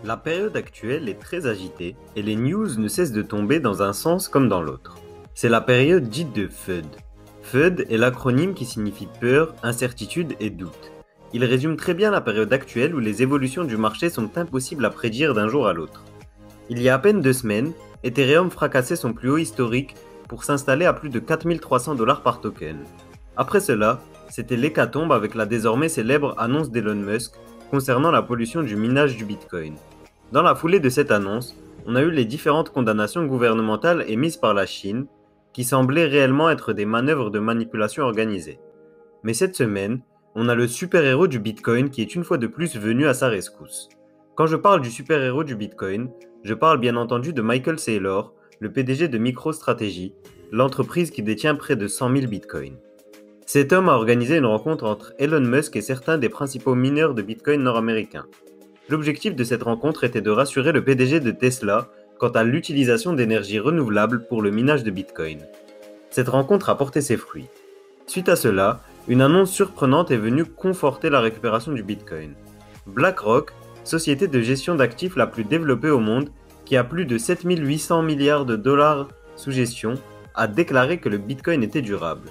La période actuelle est très agitée et les news ne cessent de tomber dans un sens comme dans l'autre. C'est la période dite de FUD. FUD est l'acronyme qui signifie peur, incertitude et doute. Il résume très bien la période actuelle où les évolutions du marché sont impossibles à prédire d'un jour à l'autre. Il y a à peine 2 semaines, Ethereum fracassait son plus haut historique pour s'installer à plus de 4300 $ par token. Après cela, c'était l'hécatombe avec la désormais célèbre annonce d'Elon Musk concernant la pollution du minage du Bitcoin. Dans la foulée de cette annonce, on a eu les différentes condamnations gouvernementales émises par la Chine, qui semblaient réellement être des manœuvres de manipulation organisée. Mais cette semaine, on a le super-héros du Bitcoin qui est une fois de plus venu à sa rescousse. Quand je parle du super-héros du Bitcoin, je parle bien entendu de Michael Saylor, le PDG de MicroStrategy, l'entreprise qui détient près de 100 000 Bitcoins. Cet homme a organisé une rencontre entre Elon Musk et certains des principaux mineurs de Bitcoin nord-américains. L'objectif de cette rencontre était de rassurer le PDG de Tesla quant à l'utilisation d'énergie renouvelable pour le minage de Bitcoin. Cette rencontre a porté ses fruits. Suite à cela, une annonce surprenante est venue conforter la récupération du Bitcoin. BlackRock, société de gestion d'actifs la plus développée au monde, qui a plus de 7800 milliards de dollars sous gestion, a déclaré que le Bitcoin était durable.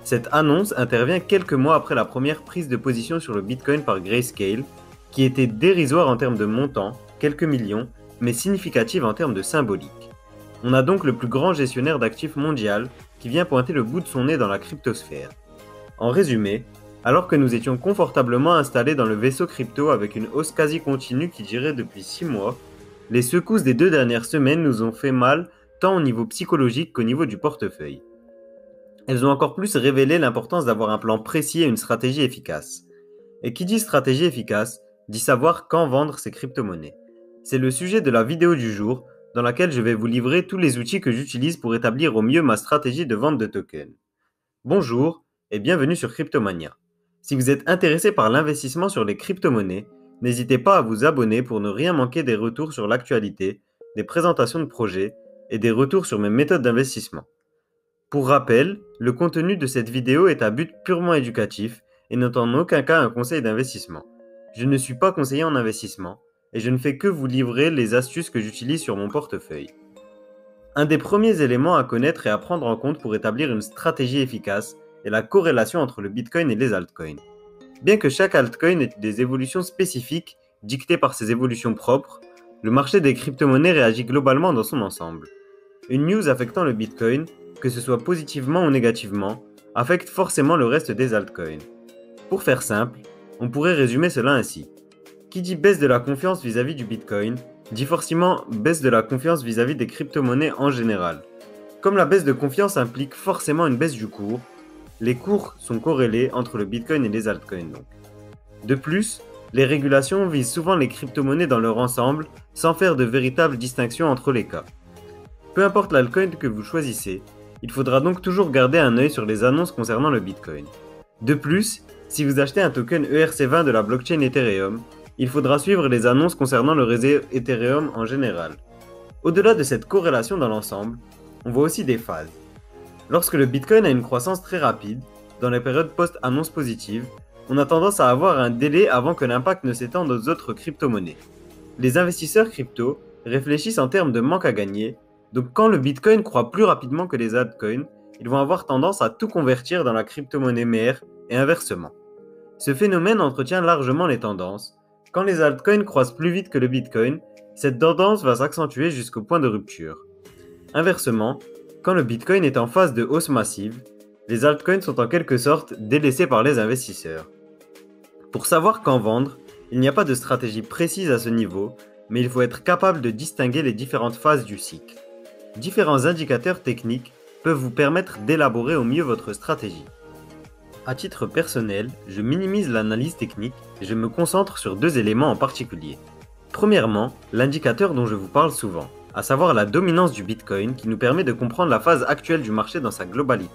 Cette annonce intervient quelques mois après la première prise de position sur le Bitcoin par Grayscale, qui était dérisoire en termes de montant, quelques millions, mais significative en termes de symbolique. On a donc le plus grand gestionnaire d'actifs mondial qui vient pointer le bout de son nez dans la cryptosphère. En résumé, alors que nous étions confortablement installés dans le vaisseau crypto avec une hausse quasi continue qui durait depuis 6 mois, les secousses des 2 dernières semaines nous ont fait mal tant au niveau psychologique qu'au niveau du portefeuille. Elles ont encore plus révélé l'importance d'avoir un plan précis et une stratégie efficace. Et qui dit stratégie efficace, dit savoir quand vendre ses crypto-monnaies. C'est le sujet de la vidéo du jour, dans laquelle je vais vous livrer tous les outils que j'utilise pour établir au mieux ma stratégie de vente de tokens. Bonjour et bienvenue sur Cryptomania. Si vous êtes intéressé par l'investissement sur les crypto-monnaies, n'hésitez pas à vous abonner pour ne rien manquer des retours sur l'actualité, des présentations de projets et des retours sur mes méthodes d'investissement. Pour rappel, le contenu de cette vidéo est à but purement éducatif et n'est en aucun cas un conseil d'investissement. Je ne suis pas conseiller en investissement et je ne fais que vous livrer les astuces que j'utilise sur mon portefeuille. Un des premiers éléments à connaître et à prendre en compte pour établir une stratégie efficace est la corrélation entre le Bitcoin et les altcoins. Bien que chaque altcoin ait des évolutions spécifiques dictées par ses évolutions propres, le marché des crypto-monnaies réagit globalement dans son ensemble. Une news affectant le Bitcoin, que ce soit positivement ou négativement, affecte forcément le reste des altcoins. Pour faire simple, on pourrait résumer cela ainsi. Qui dit baisse de la confiance vis-à-vis du Bitcoin, dit forcément baisse de la confiance vis-à-vis des crypto-monnaies en général. Comme la baisse de confiance implique forcément une baisse du cours, les cours sont corrélés entre le Bitcoin et les altcoins donc. De plus, les régulations visent souvent les crypto-monnaies dans leur ensemble sans faire de véritable distinction entre les cas. Peu importe l'altcoin que vous choisissez, il faudra donc toujours garder un œil sur les annonces concernant le Bitcoin. De plus, si vous achetez un token ERC20 de la blockchain Ethereum, il faudra suivre les annonces concernant le réseau Ethereum en général. Au-delà de cette corrélation dans l'ensemble, on voit aussi des phases. Lorsque le Bitcoin a une croissance très rapide, dans les périodes post-annonce positive, on a tendance à avoir un délai avant que l'impact ne s'étende aux autres crypto-monnaies. Les investisseurs crypto réfléchissent en termes de manque à gagner, donc quand le Bitcoin croît plus rapidement que les altcoins, ils vont avoir tendance à tout convertir dans la crypto-monnaie mère et inversement. Ce phénomène entretient largement les tendances. Quand les altcoins croissent plus vite que le Bitcoin, cette tendance va s'accentuer jusqu'au point de rupture. Inversement, quand le Bitcoin est en phase de hausse massive, les altcoins sont en quelque sorte délaissés par les investisseurs. Pour savoir quand vendre, il n'y a pas de stratégie précise à ce niveau, mais il faut être capable de distinguer les différentes phases du cycle. Différents indicateurs techniques peuvent vous permettre d'élaborer au mieux votre stratégie. À titre personnel, je minimise l'analyse technique et je me concentre sur 2 éléments en particulier. Premièrement, l'indicateur dont je vous parle souvent, à savoir la dominance du Bitcoin qui nous permet de comprendre la phase actuelle du marché dans sa globalité.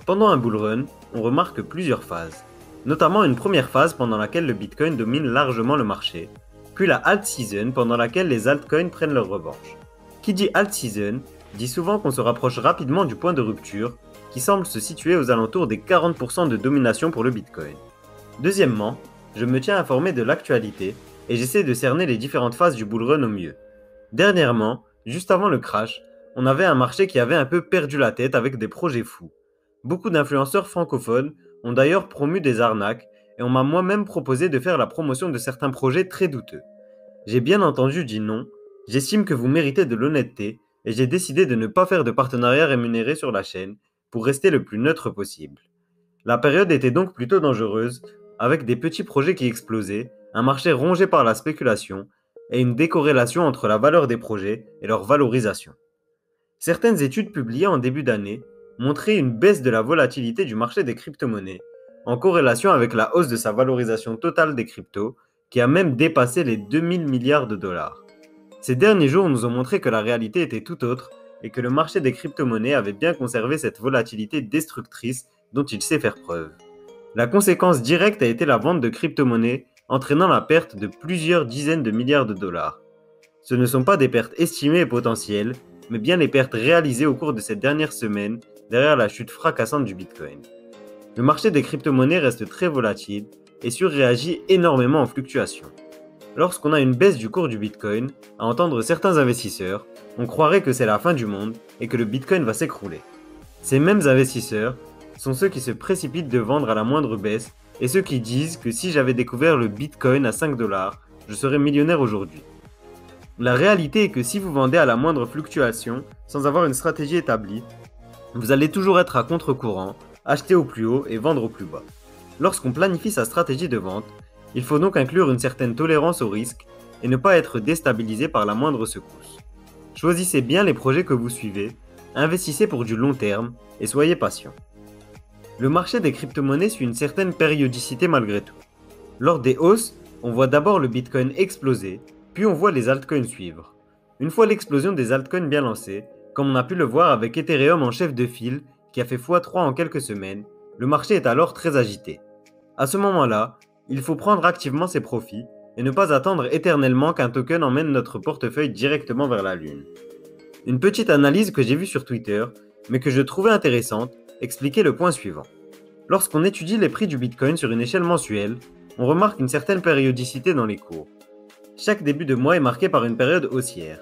Pendant un bull run, on remarque plusieurs phases, notamment une première phase pendant laquelle le Bitcoin domine largement le marché, puis la alt season pendant laquelle les altcoins prennent leur revanche. Qui dit alt season, dit souvent qu'on se rapproche rapidement du point de rupture, qui semble se situer aux alentours des 40% de domination pour le Bitcoin. Deuxièmement, je me tiens informé de l'actualité et j'essaie de cerner les différentes phases du bull run au mieux. Dernièrement, juste avant le crash, on avait un marché qui avait un peu perdu la tête avec des projets fous. Beaucoup d'influenceurs francophones ont d'ailleurs promu des arnaques et on m'a moi-même proposé de faire la promotion de certains projets très douteux. J'ai bien entendu dit non, j'estime que vous méritez de l'honnêteté et j'ai décidé de ne pas faire de partenariat rémunéré sur la chaîne pour rester le plus neutre possible. La période était donc plutôt dangereuse, avec des petits projets qui explosaient, un marché rongé par la spéculation et une décorrélation entre la valeur des projets et leur valorisation. Certaines études publiées en début d'année montraient une baisse de la volatilité du marché des crypto-monnaies, en corrélation avec la hausse de sa valorisation totale des cryptos, qui a même dépassé les 2000 milliards de dollars. Ces derniers jours nous ont montré que la réalité était tout autre et que le marché des crypto-monnaies avait bien conservé cette volatilité destructrice dont il sait faire preuve. La conséquence directe a été la vente de crypto-monnaies, entraînant la perte de plusieurs dizaines de milliards de dollars. Ce ne sont pas des pertes estimées et potentielles, mais bien les pertes réalisées au cours de cette dernière semaine derrière la chute fracassante du Bitcoin. Le marché des crypto-monnaies reste très volatile et surréagit énormément en fluctuations. Lorsqu'on a une baisse du cours du Bitcoin, à entendre certains investisseurs, on croirait que c'est la fin du monde et que le Bitcoin va s'écrouler. Ces mêmes investisseurs sont ceux qui se précipitent de vendre à la moindre baisse et ceux qui disent que si j'avais découvert le Bitcoin à 5 dollars, je serais millionnaire aujourd'hui. La réalité est que si vous vendez à la moindre fluctuation, sans avoir une stratégie établie, vous allez toujours être à contre-courant, acheter au plus haut et vendre au plus bas. Lorsqu'on planifie sa stratégie de vente, il faut donc inclure une certaine tolérance au risque et ne pas être déstabilisé par la moindre secousse. Choisissez bien les projets que vous suivez, investissez pour du long terme et soyez patient. Le marché des crypto-monnaies suit une certaine périodicité malgré tout. Lors des hausses, on voit d'abord le Bitcoin exploser, puis on voit les altcoins suivre. Une fois l'explosion des altcoins bien lancée, comme on a pu le voir avec Ethereum en chef de file qui a fait x3 en quelques semaines, le marché est alors très agité. À ce moment-là, il faut prendre activement ses profits et ne pas attendre éternellement qu'un token emmène notre portefeuille directement vers la lune. Une petite analyse que j'ai vue sur Twitter, mais que je trouvais intéressante, expliquait le point suivant. Lorsqu'on étudie les prix du Bitcoin sur une échelle mensuelle, on remarque une certaine périodicité dans les cours. Chaque début de mois est marqué par une période haussière.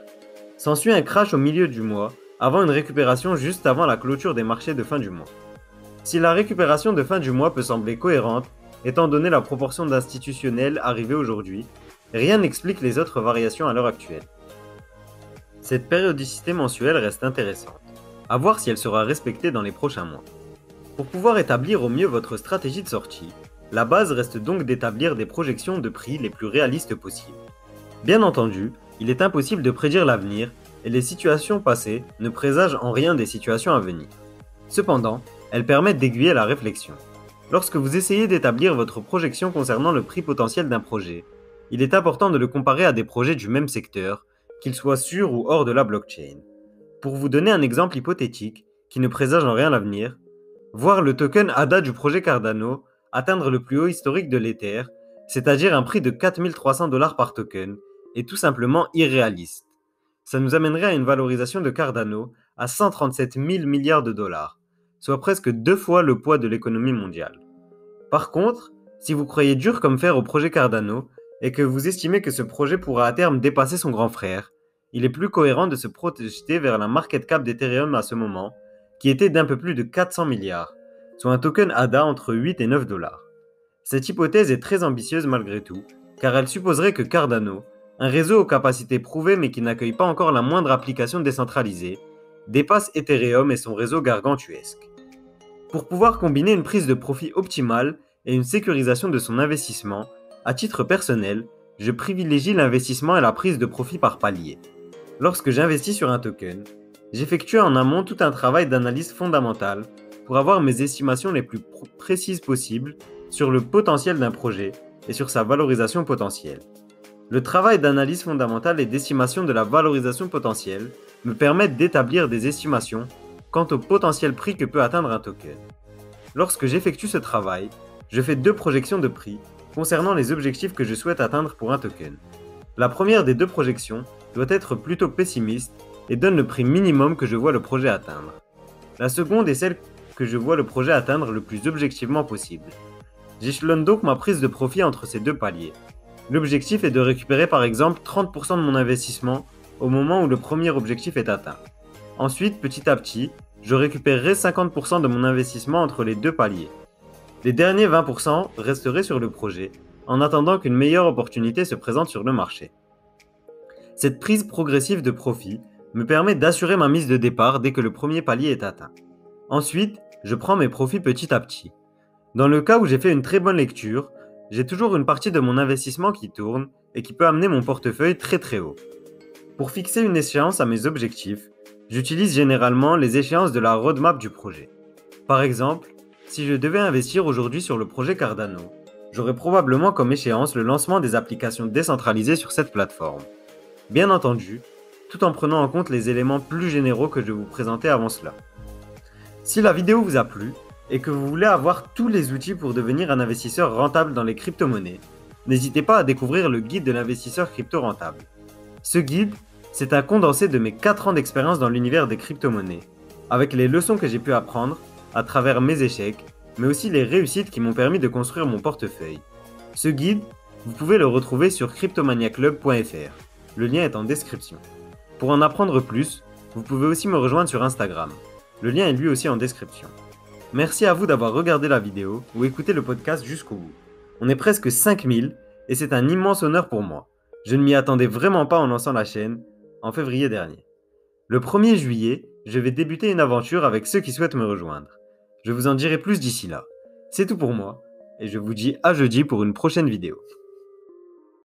S'ensuit un crash au milieu du mois, avant une récupération juste avant la clôture des marchés de fin du mois. Si la récupération de fin du mois peut sembler cohérente, étant donné la proportion d'institutionnels arrivés aujourd'hui, rien n'explique les autres variations à l'heure actuelle. Cette périodicité mensuelle reste intéressante, à voir si elle sera respectée dans les prochains mois. Pour pouvoir établir au mieux votre stratégie de sortie, la base reste donc d'établir des projections de prix les plus réalistes possibles. Bien entendu, il est impossible de prédire l'avenir et les situations passées ne présagent en rien des situations à venir. Cependant, elles permettent d'aiguiller la réflexion. Lorsque vous essayez d'établir votre projection concernant le prix potentiel d'un projet, il est important de le comparer à des projets du même secteur, qu'ils soient sur ou hors de la blockchain. Pour vous donner un exemple hypothétique, qui ne présage en rien l'avenir, voir le token ADA du projet Cardano atteindre le plus haut historique de l'Ether, c'est-à-dire un prix de 4300 $ par token, est tout simplement irréaliste. Ça nous amènerait à une valorisation de Cardano à 137 000 milliards de dollars, soit presque 2 fois le poids de l'économie mondiale. Par contre, si vous croyez dur comme fer au projet Cardano et que vous estimez que ce projet pourra à terme dépasser son grand frère, il est plus cohérent de se projeter vers la market cap d'Ethereum à ce moment, qui était d'un peu plus de 400 milliards, soit un token ADA entre 8 et 9 dollars. Cette hypothèse est très ambitieuse malgré tout, car elle supposerait que Cardano, un réseau aux capacités prouvées mais qui n'accueille pas encore la moindre application décentralisée, dépasse Ethereum et son réseau gargantuesque. Pour pouvoir combiner une prise de profit optimale et une sécurisation de son investissement, à titre personnel, je privilégie l'investissement et la prise de profit par palier. Lorsque j'investis sur un token, j'effectue en amont tout un travail d'analyse fondamentale pour avoir mes estimations les plus précises possibles sur le potentiel d'un projet et sur sa valorisation potentielle. Le travail d'analyse fondamentale et d'estimation de la valorisation potentielle me permettent d'établir des estimations quant au potentiel prix que peut atteindre un token. Lorsque j'effectue ce travail, je fais 2 projections de prix concernant les objectifs que je souhaite atteindre pour un token. La première des 2 projections doit être plutôt pessimiste et donne le prix minimum que je vois le projet atteindre. La seconde est celle que je vois le projet atteindre le plus objectivement possible. J'échelonne donc ma prise de profit entre ces 2 paliers. L'objectif est de récupérer par exemple 30% de mon investissement au moment où le premier objectif est atteint. Ensuite, petit à petit, je récupérerai 50% de mon investissement entre les deux paliers. Les derniers 20% resteraient sur le projet, en attendant qu'une meilleure opportunité se présente sur le marché. Cette prise progressive de profit me permet d'assurer ma mise de départ dès que le premier palier est atteint. Ensuite, je prends mes profits petit à petit. Dans le cas où j'ai fait une très bonne lecture, j'ai toujours une partie de mon investissement qui tourne et qui peut amener mon portefeuille très très haut. Pour fixer une échéance à mes objectifs, j'utilise généralement les échéances de la roadmap du projet. Par exemple, si je devais investir aujourd'hui sur le projet Cardano, j'aurais probablement comme échéance le lancement des applications décentralisées sur cette plateforme. Bien entendu, tout en prenant en compte les éléments plus généraux que je vais vous présenter avant cela. Si la vidéo vous a plu et que vous voulez avoir tous les outils pour devenir un investisseur rentable dans les crypto-monnaies, n'hésitez pas à découvrir le guide de l'investisseur crypto rentable. Ce guide, c'est un condensé de mes 4 ans d'expérience dans l'univers des crypto-monnaies, avec les leçons que j'ai pu apprendre à travers mes échecs, mais aussi les réussites qui m'ont permis de construire mon portefeuille. Ce guide, vous pouvez le retrouver sur cryptomaniaclub.fr. Le lien est en description. Pour en apprendre plus, vous pouvez aussi me rejoindre sur Instagram. Le lien est lui aussi en description. Merci à vous d'avoir regardé la vidéo ou écouté le podcast jusqu'au bout. On est presque 5000 et c'est un immense honneur pour moi. Je ne m'y attendais vraiment pas en lançant la chaîne en février dernier. Le 1er juillet, je vais débuter une aventure avec ceux qui souhaitent me rejoindre. Je vous en dirai plus d'ici là. C'est tout pour moi et je vous dis à jeudi pour une prochaine vidéo.